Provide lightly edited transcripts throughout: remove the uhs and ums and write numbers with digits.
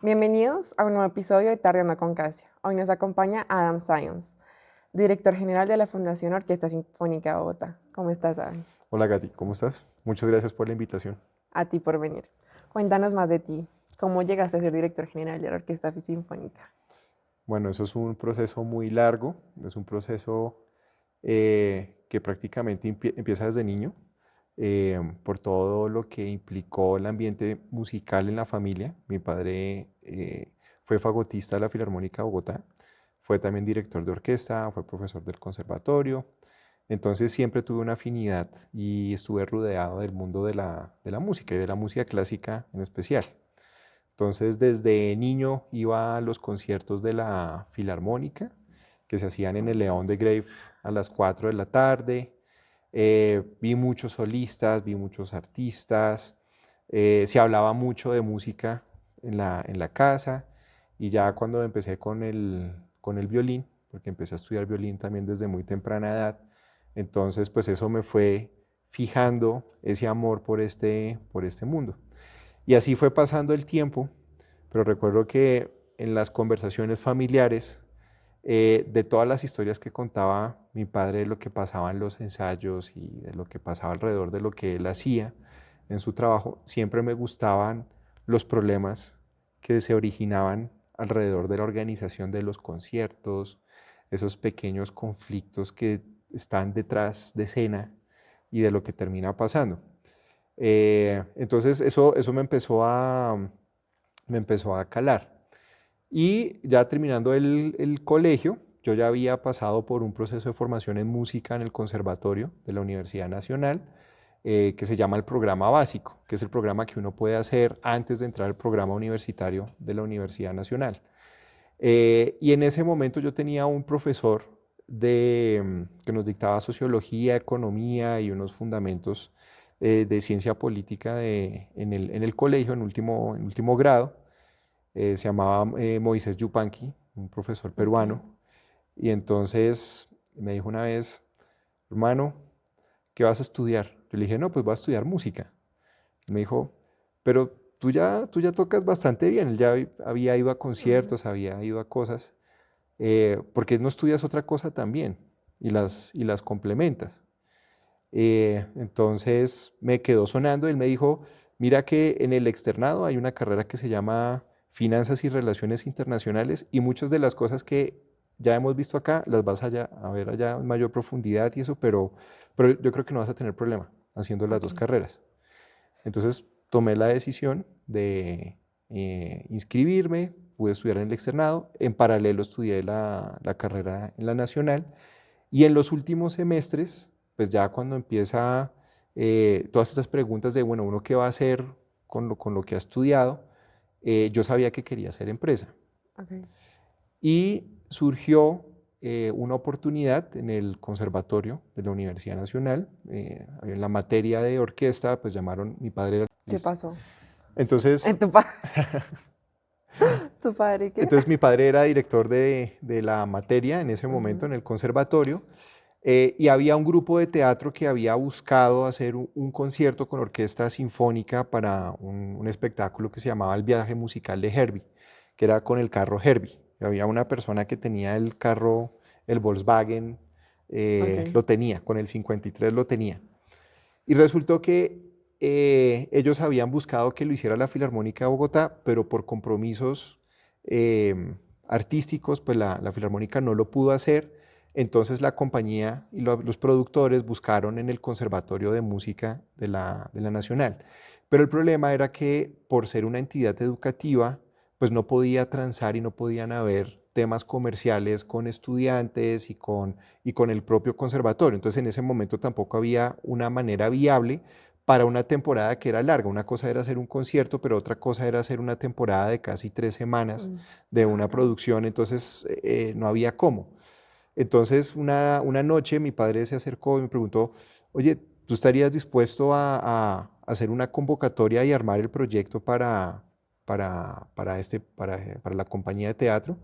Bienvenidos a un nuevo episodio de Tardeando con Casia. Hoy nos acompaña Adam Sayons, director general de la Fundación Orquesta Sinfónica de Bogotá. ¿Cómo estás, Adam? Hola Gati, ¿cómo estás? Muchas gracias por la invitación. A ti por venir. Cuéntanos más de ti. ¿Cómo llegaste a ser director general de la Orquesta Sinfónica? Bueno, eso es un proceso muy largo, es un proceso que prácticamente empieza desde niño, por todo lo que implicó el ambiente musical en la familia. Mi padre fue fagotista de la Filarmónica de Bogotá, fue también director de orquesta, fue profesor del conservatorio, entonces siempre tuve una afinidad y estuve rodeado del mundo de la música y de la música clásica en especial. Entonces, desde niño iba a los conciertos de la Filarmónica, que se hacían en el León de Grave a las 4 de la tarde. Vi muchos solistas, vi muchos artistas. Se hablaba mucho de música en la casa. Y ya cuando empecé con el violín, porque empecé a estudiar violín también desde muy temprana edad, entonces pues eso me fue fijando ese amor por este mundo. Y así fue pasando el tiempo, pero recuerdo que en las conversaciones familiares, de todas las historias que contaba mi padre de lo que pasaba en los ensayos y de lo que pasaba alrededor de lo que él hacía en su trabajo, siempre me gustaban los problemas que se originaban alrededor de la organización de los conciertos, esos pequeños conflictos que están detrás de escena y de lo que termina pasando. Entonces eso me empezó a calar. Y ya terminando el colegio, yo ya había pasado por un proceso de formación en música en el Conservatorio de la Universidad Nacional, que se llama el programa básico, que es el programa que uno puede hacer antes de entrar al programa universitario de la Universidad Nacional. Y en ese momento yo tenía un profesor que nos dictaba sociología, economía y unos fundamentos de ciencia política en el colegio, en último grado. Se llamaba Moisés Yupanqui, un profesor Ok. peruano. Y entonces me dijo una vez, hermano, ¿qué vas a estudiar? Yo le dije, no, pues voy a estudiar música. Me dijo, pero tú ya tocas bastante bien. Él ya había ido a Ujú. conciertos, había ido a cosas. ¿Por qué no estudias otra cosa también y las complementas? Entonces me quedó sonando. Él me dijo, mira que en el externado hay una carrera que se llama Finanzas y Relaciones Internacionales y muchas de las cosas que ya hemos visto acá las vas a ver allá en mayor profundidad y eso, pero yo creo que no vas a tener problema haciendo las Ok. dos carreras. Entonces tomé la decisión de inscribirme, pude estudiar en el externado, en paralelo estudié la carrera en la nacional y en los últimos semestres, pues ya cuando empieza todas estas preguntas de, bueno, uno qué va a hacer con lo que ha estudiado, yo sabía que quería hacer empresa. Ok. Y surgió una oportunidad en el Conservatorio de la Universidad Nacional, en la materia de orquesta, pues llamaron, mi padre era, ¿Qué listo. pasó? Entonces, ¿En tu, pa- ¿Tu padre qué? entonces mi padre era director de la materia en ese momento Ujú. en el conservatorio. Y había un grupo de teatro que había buscado hacer un concierto con orquesta sinfónica para un espectáculo que se llamaba El viaje musical de Herbie, que era con el carro Herbie. Había una persona que tenía el carro, el Volkswagen, Ok. lo tenía, con el 53 lo tenía. Y resultó que ellos habían buscado que lo hiciera la Filarmónica de Bogotá, pero por compromisos artísticos, pues la Filarmónica no lo pudo hacer. Entonces la compañía y los productores buscaron en el Conservatorio de Música de la Nacional. Pero el problema era que por ser una entidad educativa, pues no podía transar y no podían haber temas comerciales con estudiantes y con el propio conservatorio. Entonces en ese momento tampoco había una manera viable para una temporada que era larga. Una cosa era hacer un concierto, pero otra cosa era hacer una temporada de casi 3 semanas de una Claro. producción, entonces no había cómo. Entonces una noche mi padre se acercó y me preguntó, oye, ¿tú estarías dispuesto a hacer una convocatoria y armar el proyecto para la compañía de teatro?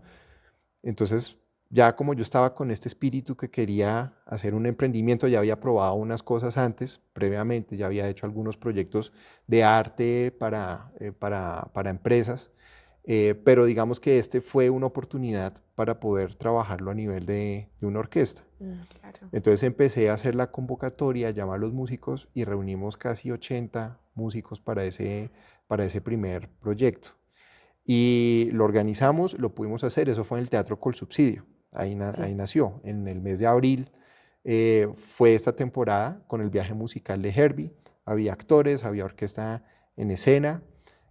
Entonces, ya como yo estaba con este espíritu que quería hacer un emprendimiento, ya había probado unas cosas antes, previamente, ya había hecho algunos proyectos de arte para empresas. pero digamos que este fue una oportunidad para poder trabajarlo a nivel de una orquesta. Claro. Entonces empecé a hacer la convocatoria, llamar a los músicos y reunimos casi 80 músicos para ese primer proyecto. Y lo organizamos, lo pudimos hacer, eso fue en el Teatro Colsubsidio, ahí Sí. nació, en el mes de abril. Fue esta temporada con el viaje musical de Herbie, había actores, había orquesta en escena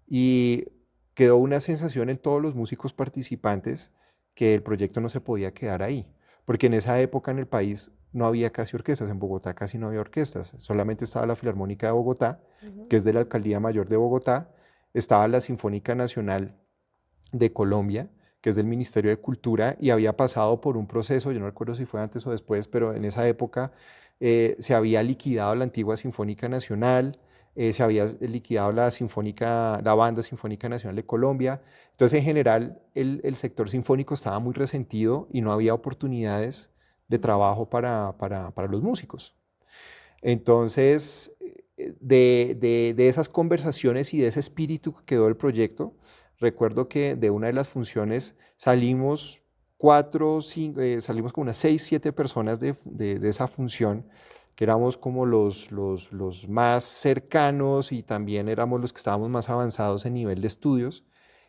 y quedó una sensación en todos los músicos participantes que el proyecto no se podía quedar ahí, porque en esa época en el país no había casi orquestas, en Bogotá casi no había orquestas, solamente estaba la Filarmónica de Bogotá, Ujú. que es de la Alcaldía Mayor de Bogotá, estaba la Sinfónica Nacional de Colombia, que es del Ministerio de Cultura, y había pasado por un proceso, yo no recuerdo si fue antes o después, pero en esa época se había liquidado la antigua Sinfónica Nacional, se había liquidado la Banda Sinfónica Nacional de Colombia. Entonces, en general, el sector sinfónico estaba muy resentido y no había oportunidades de Ujú. trabajo para los músicos. Entonces, de esas conversaciones y de ese espíritu que quedó el proyecto, recuerdo que de una de las funciones salimos salimos como unas 6, 7 personas de esa función, que éramos como los más cercanos y también éramos los que estábamos más avanzados en nivel de estudios,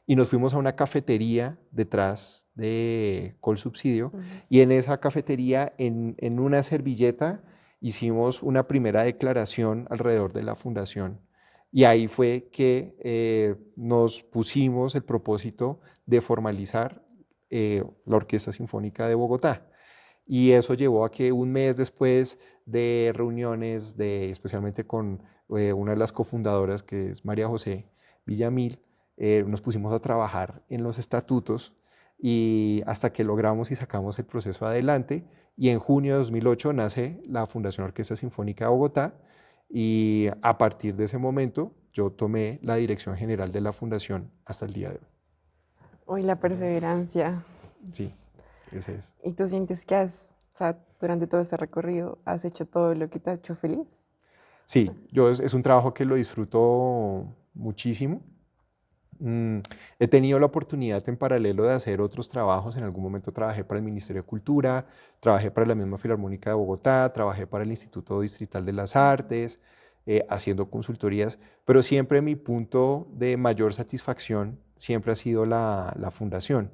y nos fuimos a una cafetería detrás de Colsubsidio, Ujú. y en esa cafetería, en una servilleta, hicimos una primera declaración alrededor de la fundación. Y ahí fue que nos pusimos el propósito de formalizar la Orquesta Sinfónica de Bogotá. Y eso llevó a que un mes después de reuniones, especialmente con una de las cofundadoras, que es María José Villamil, nos pusimos a trabajar en los estatutos y hasta que logramos y sacamos el proceso adelante. Y en junio de 2008 nace la Fundación Orquesta Sinfónica de Bogotá, y a partir de ese momento yo tomé la dirección general de la fundación hasta el día de hoy. Hoy la perseverancia. Sí, ese es. ¿Y tú sientes que o sea, durante todo este recorrido, has hecho todo lo que te ha hecho feliz? Sí, es un trabajo que lo disfruto muchísimo. Mm, He tenido la oportunidad en paralelo de hacer otros trabajos. En algún momento trabajé para el Ministerio de Cultura, trabajé para la misma Filarmónica de Bogotá, trabajé para el Instituto Distrital de las Ujú. Artes, haciendo consultorías, pero siempre mi punto de mayor satisfacción siempre ha sido la fundación.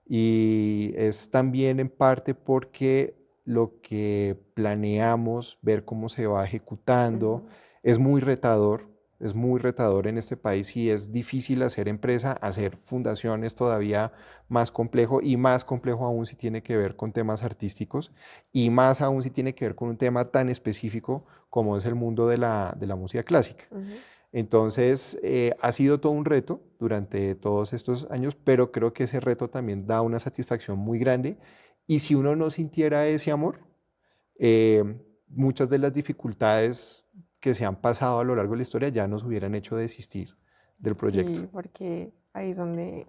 Y es también en parte porque lo que planeamos, ver cómo se va ejecutando, Ujú. es muy retador. Es muy retador en este país y es difícil hacer empresa, hacer fundaciones todavía más complejo, y más complejo aún si tiene que ver con temas artísticos, y más aún si tiene que ver con un tema tan específico como es el mundo de la música clásica. Ujú. Entonces, ha sido todo un reto durante todos estos años, pero creo que ese reto también da una satisfacción muy grande. Y si uno no sintiera ese amor, eh, muchas de las dificultades que se han pasado a lo largo de la historia ya nos hubieran hecho desistir del proyecto. Sí, porque ahí es donde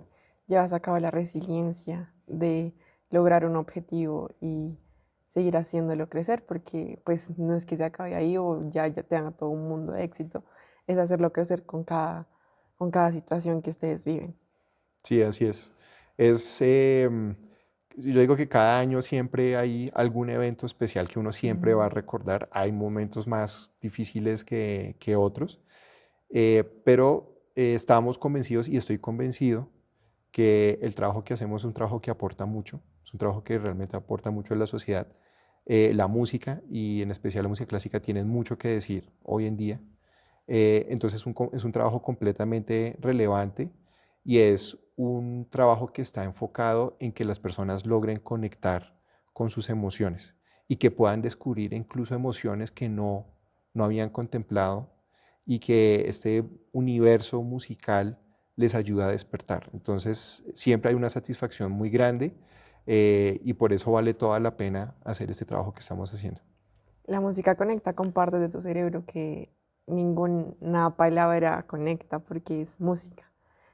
llevas a cabo la resiliencia de lograr un objetivo y seguir haciéndolo crecer, porque pues no es que se acabe ahí o ya tenga todo un mundo de éxito, es hacerlo crecer con cada situación que ustedes viven. Sí, así es. Es, yo digo que cada año siempre hay algún evento especial que uno siempre va a Ujú. recordar. Hay momentos más difíciles que otros, pero estamos convencidos, y estoy convencido, que el trabajo que hacemos es un trabajo que aporta mucho, es un trabajo que realmente aporta mucho a la sociedad. La música, y en especial la música clásica, tienen mucho que decir hoy en día. Entonces es un trabajo completamente relevante, y es un trabajo que está enfocado en que las personas logren conectar con sus emociones y que puedan descubrir incluso emociones que no habían contemplado, y que este universo musical les ayuda a despertar. Entonces siempre hay una satisfacción muy grande, y por eso vale toda la pena hacer este trabajo que estamos haciendo. La música conecta con partes de tu cerebro que ninguna palabra conecta porque es música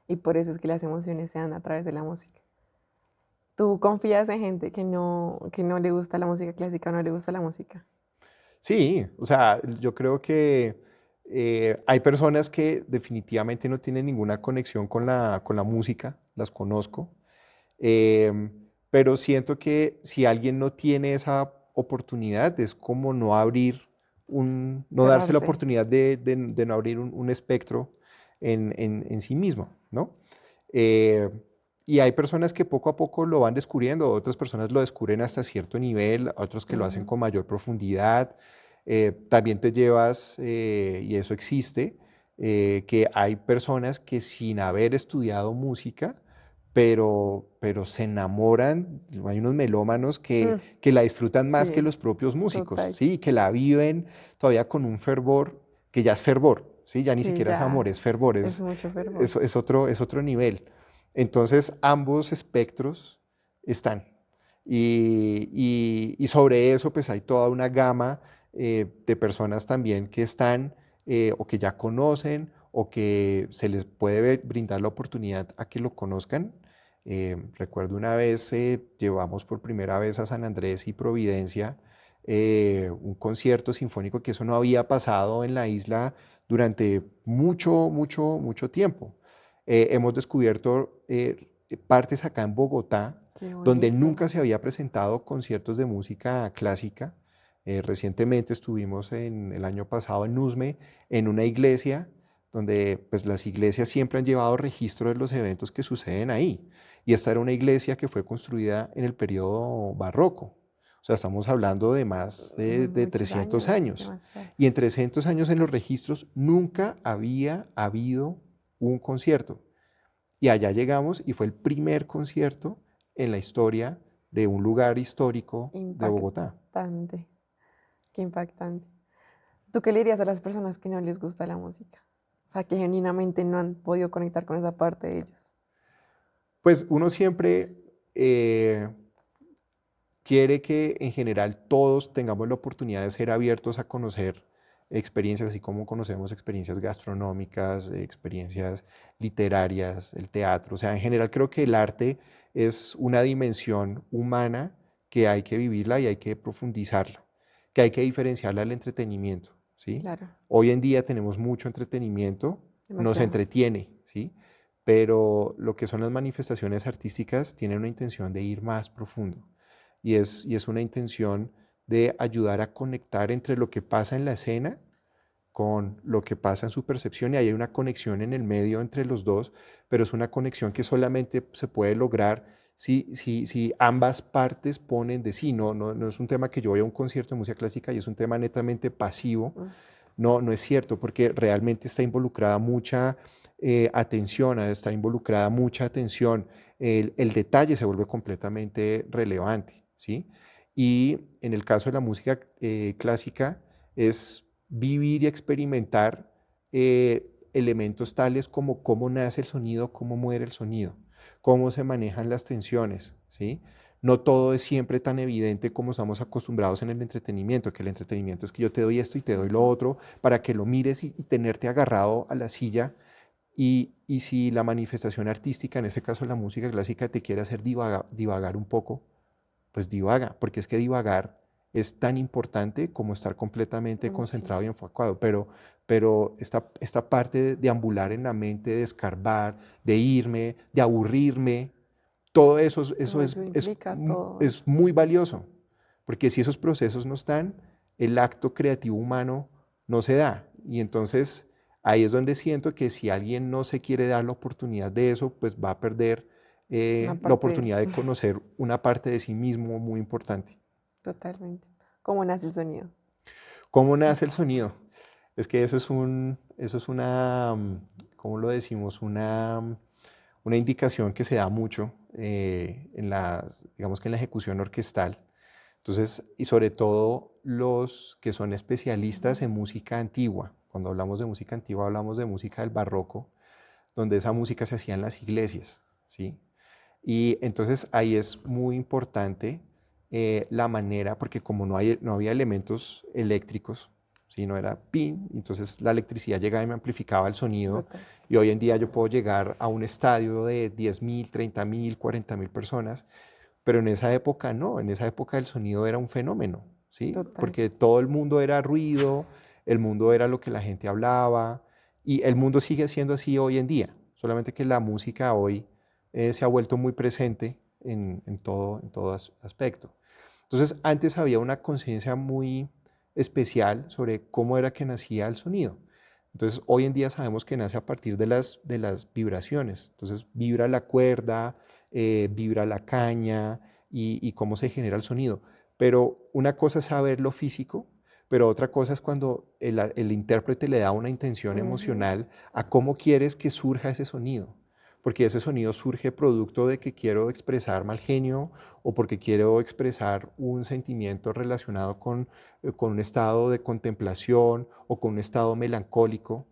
y por eso es que las emociones se dan a través de la música. ¿Tú confías en gente que no le gusta la música clásica o no le gusta la música? Sí, o sea, yo creo que hay personas que definitivamente no tienen ninguna conexión con la música, las conozco. Pero siento que si alguien no tiene esa oportunidad, es como no abrir no darse la Cerrarse. oportunidad de no abrir un espectro en sí mismo, ¿no? Eh, y hay personas que poco a poco lo van descubriendo, otras personas lo descubren hasta cierto nivel, otros que lo hacen Ujú. con mayor profundidad. También te llevas, y eso existe, que hay personas que sin haber estudiado música, pero se enamoran, hay unos melómanos Mm, que la disfrutan más que sí, los propios músicos, total. ¿sí? Y que la viven todavía con un fervor que ya es fervor, ¿sí? Ya ni Sí, siquiera es amor, ya es fervor, es mucho fervor. es otro nivel. Entonces, ambos espectros están. Y sobre eso, pues hay toda una gama de personas también que están o que ya conocen o que se les puede brindar la oportunidad a que lo conozcan. Recuerdo una vez llevamos por primera vez a San Andrés y Providencia un concierto sinfónico que eso no había pasado en la isla durante mucho, mucho, mucho tiempo. Hemos descubierto partes acá en Bogotá Qué donde bonito. nunca se había presentado conciertos de música clásica. Recientemente estuvimos el año pasado en Nusme, en una iglesia donde pues las iglesias siempre han llevado registro de los eventos que suceden ahí. Y esta era una iglesia que fue construida en el periodo barroco. O sea, estamos hablando de más de Muchos 300 años, años. Y en demasiados. 300 años en los registros nunca había habido un concierto. Y allá llegamos y fue el primer concierto en la historia de un lugar histórico de Bogotá. Impactante. Qué impactante. ¿Tú qué le dirías a las personas que no les gusta la música? O sea, que genuinamente no han podido conectar con esa parte de ellos. Pues uno siempre eh, quiere que en general todos tengamos la oportunidad de ser abiertos a conocer experiencias, así como conocemos experiencias gastronómicas, experiencias literarias, el teatro. O sea, en general creo que el arte es una dimensión humana que hay que vivirla y hay que profundizarla, que hay que diferenciarla del entretenimiento, ¿sí? Claro, Hoy en día tenemos mucho entretenimiento, nos demasiado. entretiene, ¿sí? Pero lo que son las manifestaciones artísticas tienen una intención de ir más profundo y es una intención de ayudar a conectar entre lo que pasa en la escena con lo que pasa en su percepción y hay una conexión en el medio entre los dos, pero es una conexión que solamente se puede lograr si ambas partes ponen de sí. No es un tema que yo voy a un concierto de música clásica y es un tema netamente pasivo. Mm, No es cierto, porque realmente está involucrada mucha atención, está involucrada mucha atención. El detalle se vuelve completamente relevante, ¿sí? Y en el caso de la música clásica es vivir y experimentar elementos tales como cómo nace el sonido, cómo muere el sonido, cómo se manejan las tensiones, ¿sí? No todo es siempre tan evidente como estamos acostumbrados en el entretenimiento, que el entretenimiento es que yo te doy esto y te doy lo ujú. otro para que lo mires y tenerte agarrado a la silla. Y si la manifestación artística, en este caso la música clásica, te quiere hacer divagar un poco, pues divaga, porque es que divagar es tan importante como estar completamente Sí, concentrado y enfocado, pero esta parte de ambular en la mente, de escarbar, de irme, de aburrirme, todo eso, eso todo es, eso es, implica todo eso. es muy valioso, porque si esos procesos no están, el acto creativo humano no se da. Y entonces ahí es donde siento que si alguien no se quiere dar la oportunidad de eso, pues va a perder Una la parte de él, oportunidad de conocer una parte de sí mismo muy importante. totalmente. ¿Cómo nace el sonido? ¿Cómo nace el sonido? Es que eso es una, ¿cómo lo decimos? Una indicación que se da mucho digamos que en la ejecución orquestal. Entonces, y sobre todo los que son especialistas en música antigua. Cuando hablamos de música antigua, hablamos de música del barroco, donde esa música se hacía en las iglesias, ¿sí? Y entonces ahí es muy importante la manera, porque como no había elementos eléctricos, ¿sí? No era pin, entonces la electricidad llegaba y me amplificaba el sonido. Total. Y hoy en día yo puedo llegar a un estadio de 10.000, 30.000, 40.000 personas, pero en esa época no, en esa época el sonido era un fenómeno, ¿sí? Total. Porque todo el mundo era ruido, el mundo era lo que la gente hablaba, y el mundo sigue siendo así hoy en día, solamente que la música hoy se ha vuelto muy presente en todo aspecto. Entonces, antes había una conciencia muy especial sobre cómo era que nacía el sonido. Entonces, hoy en día sabemos que nace a partir de las vibraciones. Entonces, vibra la cuerda, vibra la caña y cómo se genera el sonido. Pero una cosa es saber lo físico, pero otra cosa es cuando el intérprete le da una intención Ujú. emocional a cómo quieres que surja ese sonido. Porque ese sonido surge producto de que quiero expresar mal genio o porque quiero expresar un sentimiento relacionado con un estado de contemplación o con un estado melancólico.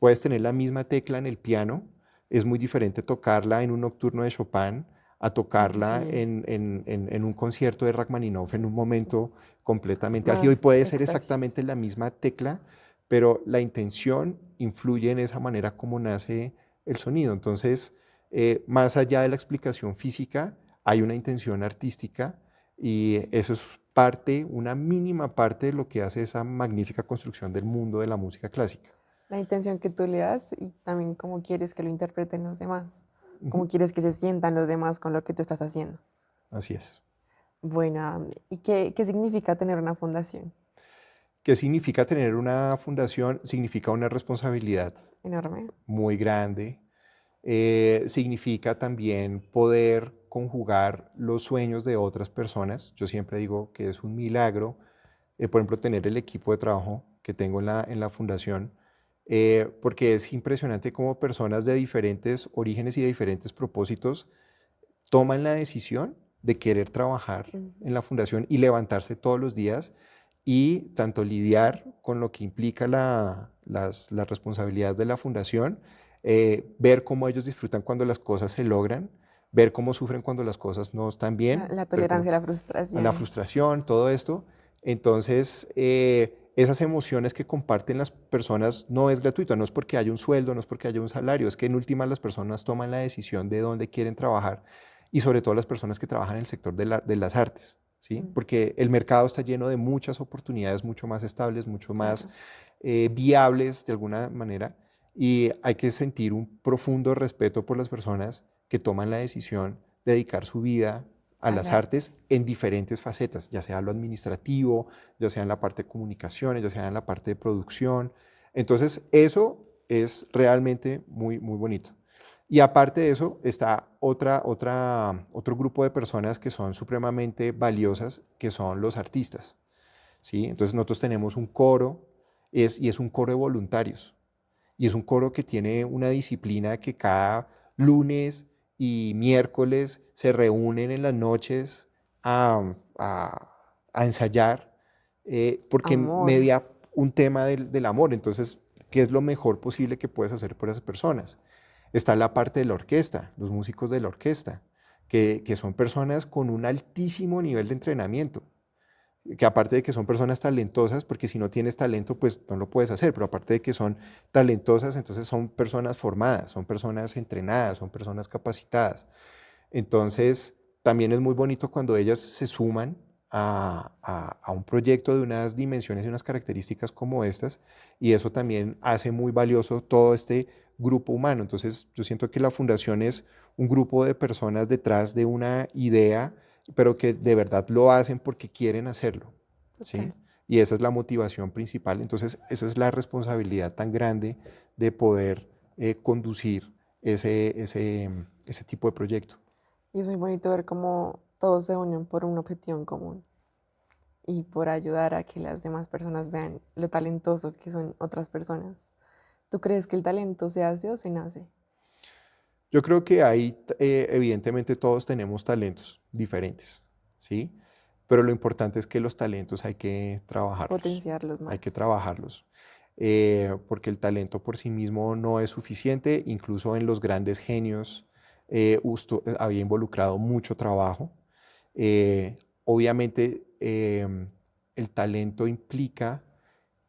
Puedes tener la misma tecla en el piano, es muy diferente tocarla en un nocturno de Chopin a tocarla Sí, en un concierto de Rachmaninoff en un momento completamente álgido. Y más puede ser éxtasis. exactamente la misma tecla, pero la intención influye en esa manera como nace el sonido. Entonces, más allá de la explicación física, hay una intención artística y eso es parte, una mínima parte de lo que hace esa magnífica construcción del mundo de la música clásica. La intención que tú le das y también cómo quieres que lo interpreten los demás, Ujú. cómo quieres que se sientan los demás con lo que tú estás haciendo. Así es. Bueno, ¿y qué significa tener una fundación? ¿Qué significa tener una fundación? Significa una responsabilidad Enorme. muy grande. Significa también poder conjugar los sueños de otras personas. Yo siempre digo que es un milagro, por ejemplo, tener el equipo de trabajo que tengo en la fundación, porque es impresionante cómo personas de diferentes orígenes y de diferentes propósitos toman la decisión de querer trabajar en Ujú. la fundación y levantarse todos los días y tanto lidiar con lo que implica las responsabilidades de la fundación, ver cómo ellos disfrutan cuando las cosas se logran, ver cómo sufren cuando las cosas no están bien, La ver cómo tolerancia a la a la frustración. frustración, todo esto. Entonces, esas emociones que comparten las personas no es gratuito, no es porque haya un sueldo, no es porque haya un salario, es que en últimas las personas toman la decisión de dónde quieren trabajar y sobre todo las personas que trabajan en el sector de las artes, ¿sí? Mm, Porque el mercado está lleno de muchas oportunidades mucho más estables, mucho más claro. viables de alguna manera y hay que sentir un profundo respeto por las personas que toman la decisión de dedicar su vida a Al las arte. artes en diferentes facetas, ya sea lo administrativo, ya sea en la parte de comunicaciones, ya sea en la parte de producción. Entonces, eso es realmente muy, muy bonito. Y aparte de eso, está otro grupo de personas que son supremamente valiosas, que son los artistas, ¿sí? Entonces, nosotros tenemos un coro, y es un coro de voluntarios. Y es un coro que tiene una disciplina que cada lunes y miércoles se reúnen en las noches a ensayar, porque Amor. media un tema del amor. Entonces, ¿qué es lo mejor posible que puedes hacer por esas personas? Está la parte de la orquesta, los músicos de la orquesta, que son personas con un altísimo nivel de entrenamiento que aparte de que son personas talentosas, porque si no tienes talento, pues no lo puedes hacer, pero aparte de que son talentosas, entonces son personas formadas, son personas entrenadas, son personas capacitadas. Entonces, también es muy bonito cuando ellas se suman a un proyecto de unas dimensiones y unas características como estas, y eso también hace muy valioso todo este grupo humano. Entonces, yo siento que la fundación es un grupo de personas detrás de una idea, pero que de verdad lo hacen porque quieren hacerlo, Total. ¿sí? Y esa es la motivación principal. Entonces, esa es la responsabilidad tan grande de poder conducir ese tipo de proyecto. Y es muy bonito ver cómo todos se unen por un objetivo en común y por ayudar a que las demás personas vean lo talentoso que son otras personas. ¿Tú crees que el talento se hace o se nace? Yo creo que ahí, evidentemente, todos tenemos talentos diferentes, ¿sí? Pero lo importante es que los talentos Potenciarlos hay que más. trabajarlos, porque el talento por sí mismo no es suficiente, incluso en los grandes genios había involucrado mucho trabajo. Obviamente, el talento implica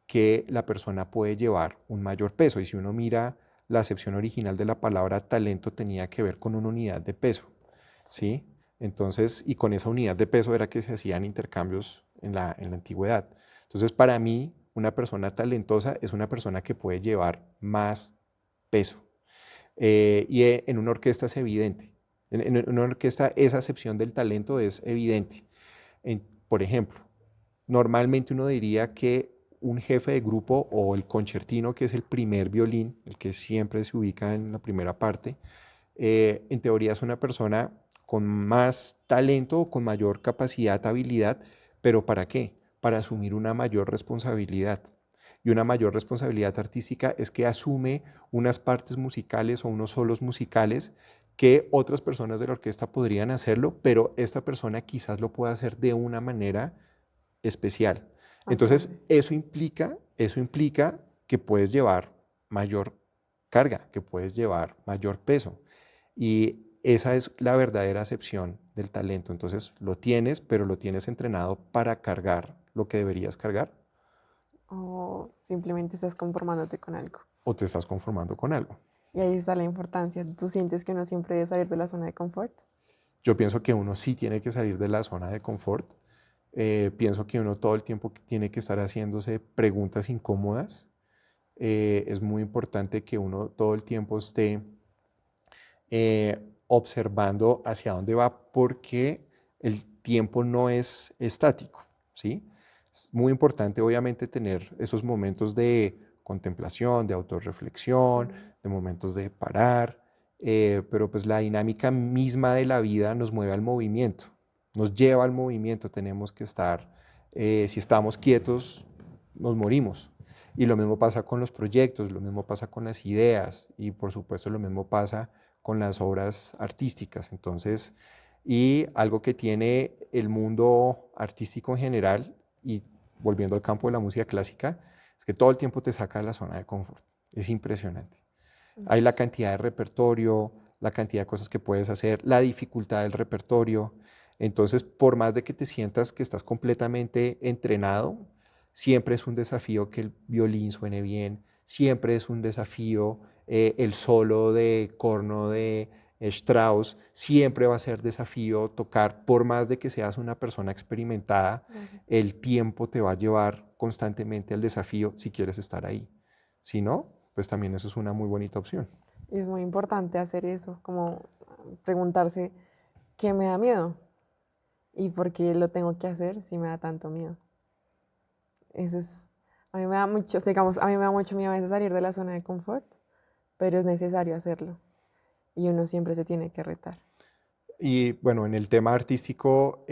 que la persona puede llevar un mayor peso. Y si uno mira la acepción original de la palabra talento, tenía que ver con una unidad de peso, Sí, ¿sí? Entonces, y con esa unidad de peso era que se hacían intercambios en la antigüedad. Entonces, para mí, una persona talentosa es una persona que puede llevar más peso. En una orquesta es evidente. En una orquesta esa acepción del talento es evidente. Por ejemplo, normalmente uno diría que un jefe de grupo o el concertino, que es el primer violín, el que siempre se ubica en la primera parte, en teoría es una persona con más talento o con mayor capacidad, habilidad, pero ¿para qué? Para asumir una mayor responsabilidad. Y una mayor responsabilidad artística es que asume unas partes musicales o unos solos musicales que otras personas de la orquesta podrían hacerlo, pero esta persona quizás lo pueda hacer de una manera especial. Más Entonces, grande. eso implica que puedes llevar mayor carga, que puedes llevar mayor peso. Y esa es la verdadera acepción del talento. Entonces, lo tienes, pero lo tienes entrenado para cargar lo que deberías cargar O simplemente estás conformándote con algo. o te estás conformando con algo. Y ahí está la importancia. ¿Tú sientes que uno siempre debe salir de la zona de confort? Yo pienso que uno sí tiene que salir de la zona de confort. Pienso que uno todo el tiempo tiene que estar haciéndose preguntas incómodas. Es muy importante que uno todo el tiempo esté observando hacia dónde va porque el tiempo no es estático, ¿sí? Es muy importante obviamente tener esos momentos de contemplación, de autorreflexión, de momentos de parar, pero pues la dinámica misma de la vida nos mueve al movimiento, nos lleva al movimiento, tenemos que estar, si estamos quietos, nos morimos. Y lo mismo pasa con los proyectos, lo mismo pasa con las ideas y por supuesto lo mismo pasa con las obras artísticas. Entonces, y algo que tiene el mundo artístico en general, y volviendo al campo de la música clásica, es que todo el tiempo te saca de la zona de confort. Es impresionante. Hay la cantidad de repertorio, la cantidad de cosas que puedes hacer, la dificultad del repertorio. Entonces, por más de que te sientas que estás completamente entrenado, siempre es un desafío que el violín suene bien, siempre es un desafío el solo de corno de Strauss, siempre va a ser desafío tocar, por más de que seas una persona experimentada, Claro. el tiempo te va a llevar constantemente al desafío si quieres estar ahí. Si no, pues también eso es una muy bonita opción. Y es muy importante hacer eso, como preguntarse qué me da miedo y por qué lo tengo que hacer si me da tanto miedo. Eso es, a mí me da mucho, digamos, a mí me da mucho miedo a veces salir de la zona de confort, pero es necesario hacerlo y uno siempre se tiene que retar. Y bueno, en el tema artístico,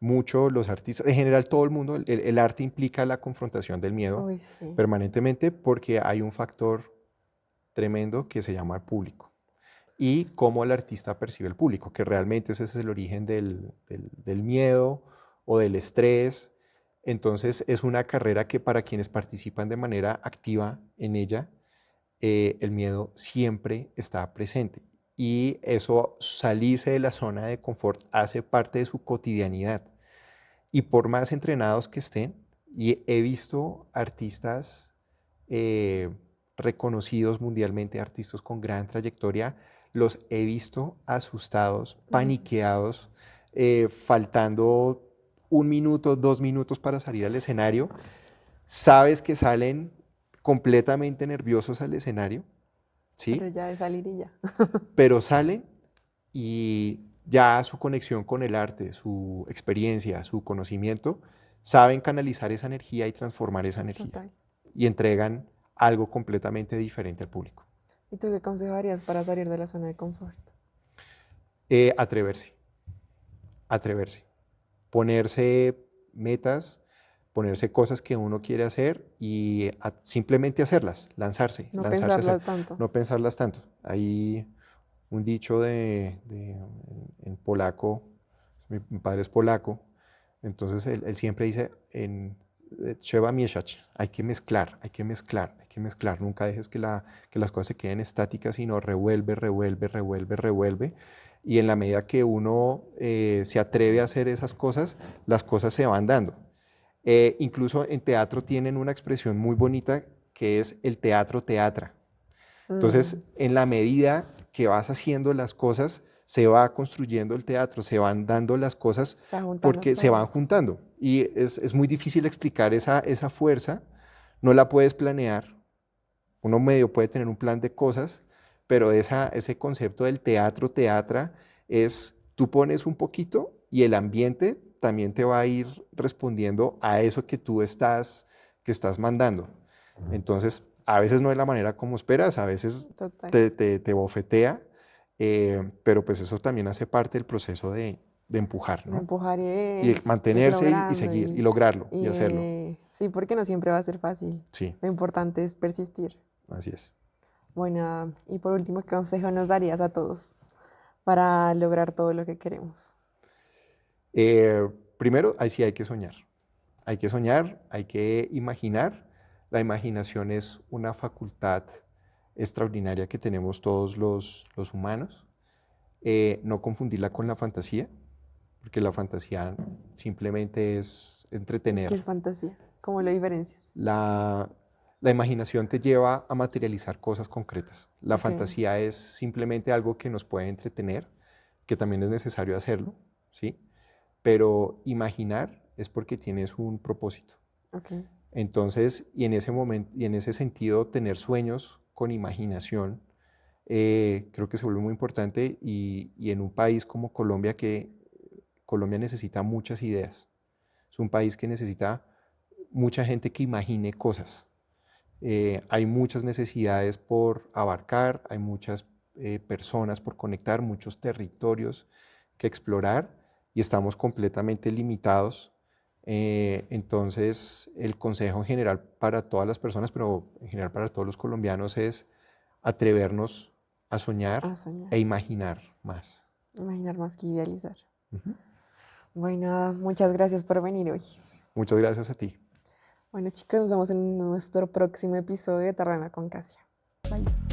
mucho los artistas, en general todo el mundo, el arte implica la confrontación del miedo Uy, sí. permanentemente porque hay un factor tremendo que se llama el público y cómo el artista percibe el público, que realmente ese es el origen del miedo o del estrés. Entonces es una carrera que para quienes participan de manera activa en ella, el miedo siempre está presente. Y eso, salirse de la zona de confort, hace parte de su cotidianidad. Y por más entrenados que estén, y he visto artistas eh, reconocidos mundialmente, artistas con gran trayectoria, los he visto asustados, paniqueados, faltando 1 minuto, 2 minutos para salir al escenario. Sabes que salen completamente nerviosos al escenario, Pero ¿sí? ya de salir y ya. Pero salen y ya su conexión con el arte, su experiencia, su conocimiento, saben canalizar esa energía y transformar esa energía Total. y entregan algo completamente diferente al público. ¿Y tú qué consejo darías para salir de la zona de confort? Atreverse, atreverse, ponerse metas, ponerse cosas que uno quiere hacer y simplemente hacerlas, lanzarse, No lanzarse a hacer, pensarlas tanto. no pensarlas tanto. Hay un dicho en polaco, mi padre es polaco, entonces él siempre dice, trzeba mieszać, hay que mezclar, hay que mezclar, hay que mezclar, nunca dejes que las cosas se queden estáticas, sino revuelve, revuelve, revuelve, revuelve, y en la medida que uno se atreve a hacer esas cosas, las cosas se van dando. Incluso en teatro tienen una expresión muy bonita que es el teatro teatra. Entonces, Mm, en la medida que vas haciendo las cosas, se va construyendo el teatro, se van dando las cosas está juntando porque se van todo. juntando. Y es muy difícil explicar esa fuerza, no la puedes planear. Uno medio puede tener un plan de cosas, pero ese concepto del teatro, teatra, es tú pones un poquito y el ambiente también te va a ir respondiendo a eso que estás mandando. Entonces, a veces no es la manera como esperas, a veces Total. te bofetea, pero pues eso también hace parte del proceso de empujar, De ¿no? empujar Y de ir mantenerse y logrando seguir, y lograrlo, y hacerlo. sí, porque no siempre va a ser fácil. Sí, Lo importante es persistir. así es. Bueno, y por último, ¿qué consejo nos darías a todos para lograr todo lo que queremos? Primero, ahí sí hay que soñar. Hay que soñar, hay que imaginar. La imaginación es una facultad extraordinaria que tenemos todos los humanos. No confundirla con la fantasía, porque la fantasía simplemente es ¿Qué entretener. es fantasía? ¿Cómo lo diferencias? La, la imaginación te lleva a materializar cosas concretas. La Ok, fantasía es simplemente algo que nos puede entretener, que también es necesario hacerlo, ¿sí? Pero imaginar es porque tienes un propósito. ok. Entonces, y en ese momento, y en ese sentido, tener sueños con imaginación, creo que se vuelve muy importante y en un país como Colombia, que Colombia necesita muchas ideas. Es un país que necesita mucha gente que imagine cosas. Hay muchas necesidades por abarcar, hay muchas personas por conectar, muchos territorios que explorar y estamos completamente limitados. Entonces, el consejo en general para todas las personas, pero en general para todos los colombianos es atrevernos a A soñar soñar. e imaginar más. Imaginar más que idealizar. Ujú. Bueno, muchas gracias por venir hoy. Muchas gracias a ti. Bueno, chicos, nos vemos en nuestro próximo episodio de Terrana con Casia. Bye.